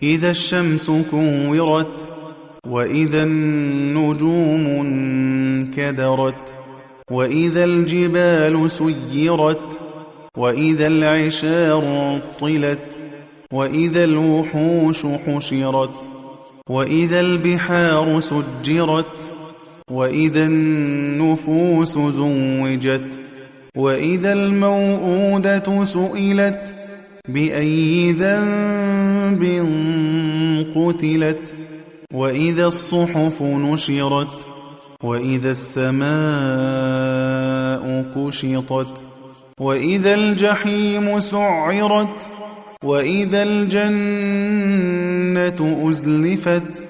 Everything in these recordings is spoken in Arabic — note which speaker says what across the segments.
Speaker 1: إذا الشمس كورت وإذا النجوم انكدرت وإذا الجبال سيرت وإذا العشار عطلت وإذا الوحوش حشرت وإذا البحار سجرت وإذا النفوس زوجت وإذا الموءودة سئلت بأي ذنب قتلت وإذا الصحف نشرت وإذا السماء كشطت وإذا الجحيم سعرت وإذا الجنة أزلفت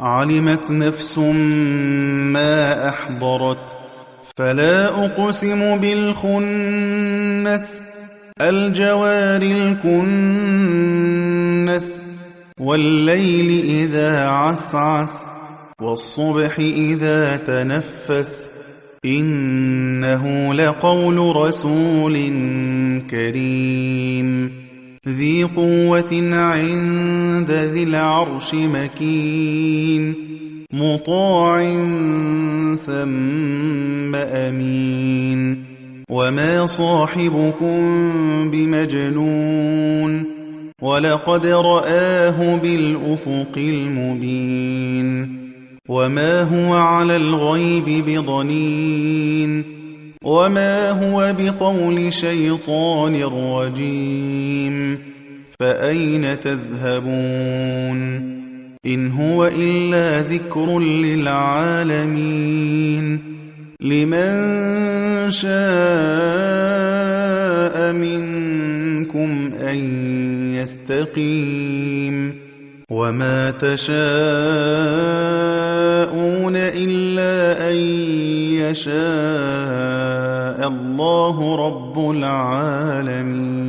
Speaker 1: علمت نفس ما أحضرت فلا أقسم بالخنس الجوار الكنس والليل إذا عسعس والصبح إذا تنفس إنه لقول رسول كريم ذي قوة عند ذي العرش مكين مطاع ثم أمين وما صاحبكم بمجنون ولقد رآه بالأفق المبين وما هو على الغيب بضنين وما هو بقول شيطان رجيم فأين تذهبون إن هو إلا ذكر للعالمين لمن شاء منكم أن يستقيم وما تشاءون إلا أن يشاء الله رب العالمين.